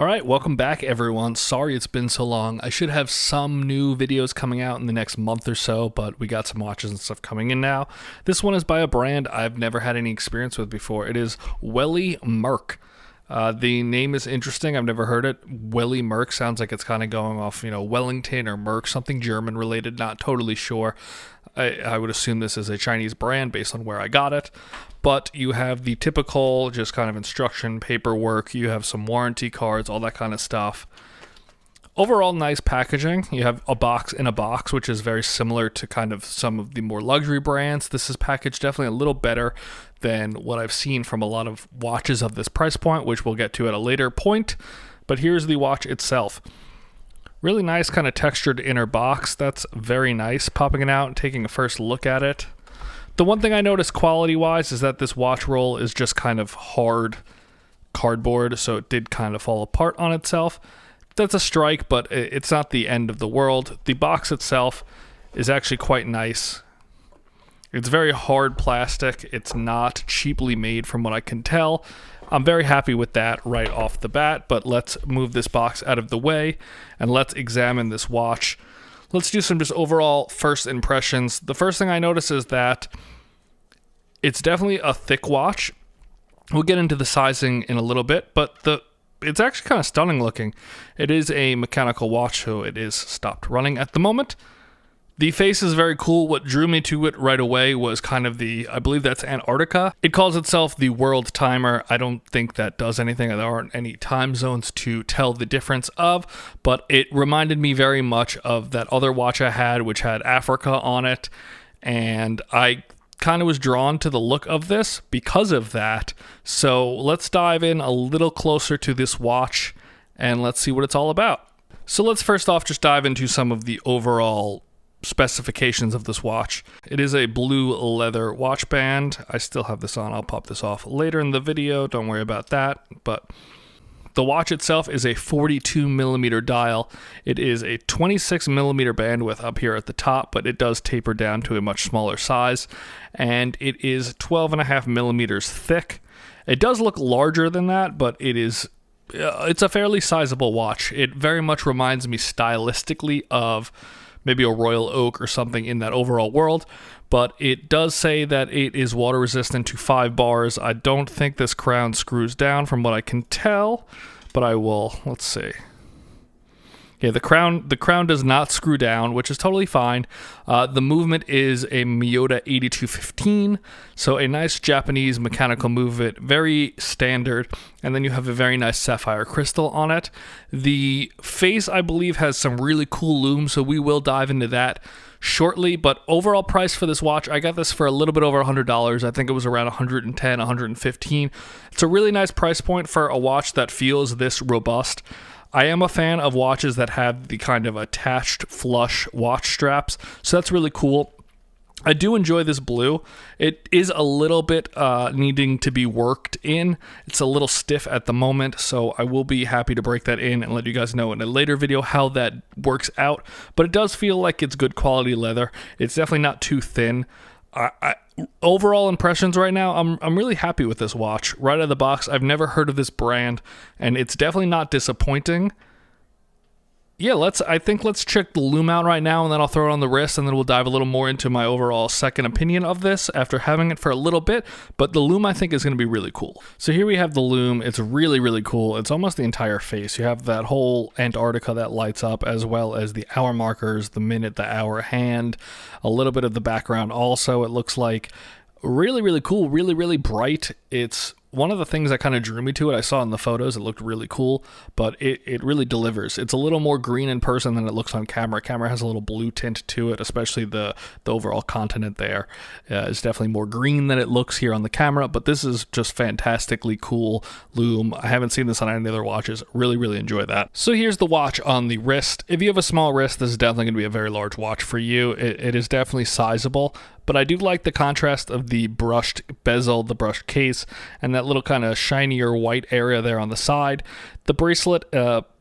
All right, welcome back everyone. Sorry it's been so long. I should have some new videos coming out in the next month or so, but we got some watches and stuff coming in now. This one is by a brand I've never had any experience with before. It is Welly Merck. The name is interesting. I've never heard it. Welly Merck sounds like it's kind of going off, Wellington or Merck, something German related, not totally sure. I would assume this is a Chinese brand based on where I got it. But you have the typical just kind of instruction paperwork. You have some warranty cards, all that kind of stuff. Overall, nice packaging. You have a box in a box, which is very similar to kind of some of the more luxury brands. This is packaged definitely a little better than what I've seen from a lot of watches of this price point, which we'll get to at a later point. But here's the watch itself. Really nice kind of textured inner box. That's very nice. Popping it out and taking a first look at it. The one thing I noticed quality-wise is that this watch roll is just kind of hard cardboard, so it did kind of fall apart on itself. That's a strike, but it's not the end of the world. The box itself is actually quite nice. It's very hard plastic. It's not cheaply made from what I can tell. I'm very happy with that right off the bat, but let's move this box out of the way and let's examine this watch. Let's do some just overall first impressions. The first thing I notice is that it's definitely a thick watch. We'll get into the sizing in a little bit, but it's actually kind of stunning looking. It is a mechanical watch, so it is stopped running at the moment. The face is very cool. What drew me to it right away was kind of I believe that's Antarctica. It calls itself the World Timer. I don't think that does anything. There aren't any time zones to tell the difference of, but it reminded me very much of that other watch I had, which had Africa on it, and I kind of was drawn to the look of this because of that. So let's dive in a little closer to this watch, and let's see what it's all about. So let's first off just dive into some of the overall specifications of this watch. It is a blue leather watch band. I still have this on. I'll pop this off later in the video. Don't worry about that. But the watch itself is a 42 millimeter dial. It is a 26 millimeter bandwidth up here at the top, but it does taper down to a much smaller size. And it is 12.5 millimeters thick. It does look larger than that, but it's a fairly sizable watch. It very much reminds me stylistically of maybe a Royal Oak or something in that overall world, but it does say that it is water resistant to 5 bars. I don't think this crown screws down from what I can tell, but let's see. Yeah, the crown does not screw down, which is totally fine. The movement is a Miyota 8215, so a nice Japanese mechanical movement, very standard, and then you have a very nice sapphire crystal on it. The face, I believe, has some really cool lumes, so we will dive into that shortly, but overall price for this watch, I got this for a little bit over $100. I think it was around $110, $115. It's a really nice price point for a watch that feels this robust. I am a fan of watches that have the kind of attached flush watch straps, so that's really cool. I do enjoy this blue. It is a little bit needing to be worked in. It's a little stiff at the moment, so I will be happy to break that in and let you guys know in a later video how that works out. But it does feel like it's good quality leather. It's definitely not too thin. Overall impressions right now, I'm really happy with this watch. Right out of the box, I've never heard of this brand, and it's definitely not disappointing. Yeah, I think let's check the lume out right now, and then I'll throw it on the wrist, and then we'll dive a little more into my overall second opinion of this after having it for a little bit. But the lume, I think, is going to be really cool. So here we have the lume. It's really, really cool. It's almost the entire face. You have that whole Antarctica that lights up, as well as the hour markers, the minute, the hour hand, a little bit of the background also. It looks like really, really cool, really, really bright. It's one of the things that kind of drew me to it. I saw in the photos, it looked really cool, but it really delivers. It's a little more green in person than it looks on camera. Camera has a little blue tint to it, especially the overall continent there is definitely more green than it looks here on the camera, but this is just fantastically cool lume. I haven't seen this on any other watches. Really, really enjoy that. So here's the watch on the wrist. If you have a small wrist, this is definitely going to be a very large watch for you. It is definitely sizable, but I do like the contrast of the brushed bezel, the brushed case, and that little kind of shinier white area there on the side. The bracelet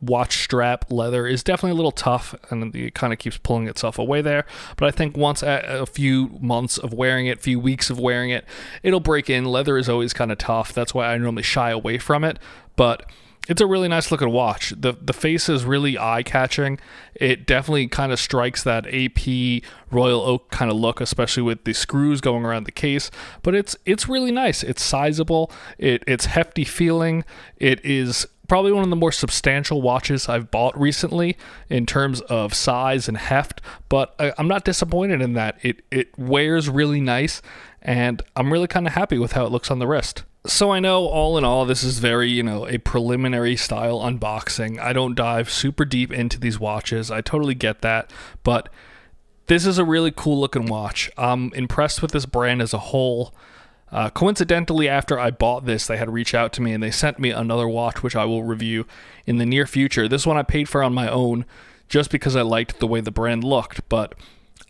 watch strap leather is definitely a little tough, and it kind of keeps pulling itself away there. But I think once a few months of wearing it, few weeks of wearing it, it'll break in. Leather is always kind of tough. That's why I normally shy away from it. But it's a really nice looking watch. The face is really eye-catching. It definitely kind of strikes that AP Royal Oak kind of look, especially with the screws going around the case. But it's really nice. It's sizable. It's hefty feeling. It is probably one of the more substantial watches I've bought recently in terms of size and heft, but I'm not disappointed in that. It wears really nice, and I'm really kind of happy with how it looks on the wrist. So I know all in all, this is very, a preliminary style unboxing. I don't dive super deep into these watches. I totally get that, but this is a really cool looking watch. I'm impressed with this brand as a whole. Coincidentally, after I bought this, they had reached out to me and they sent me another watch, which I will review in the near future. This one I paid for on my own just because I liked the way the brand looked, but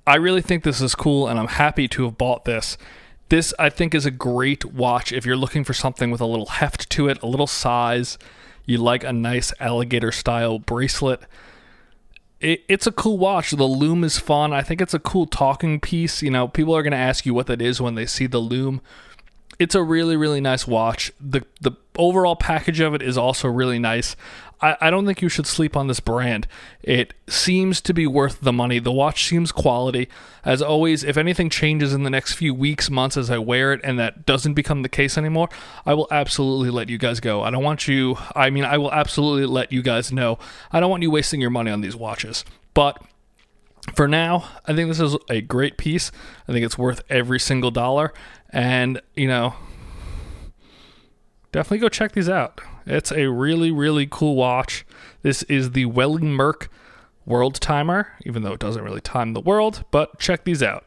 I really think this is cool and I'm happy to have bought this. This, I think, is a great watch if you're looking for something with a little heft to it, a little size. You like a nice alligator-style bracelet. It's a cool watch. The lume is fun. I think it's a cool talking piece. People are going to ask you what that is when they see the lume. It's a really, really nice watch. The overall package of it is also really nice. I don't think you should sleep on this brand. It seems to be worth the money. The watch seems quality. As always, if anything changes in the next few weeks, months as I wear it, and that doesn't become the case anymore, I will absolutely let you guys go. I will absolutely let you guys know. I don't want you wasting your money on these watches. But for now, I think this is a great piece. I think it's worth every single dollar. And, definitely go check these out. It's a really, really cool watch. This is the Welly Merck World Timer, even though it doesn't really time the world, but check these out.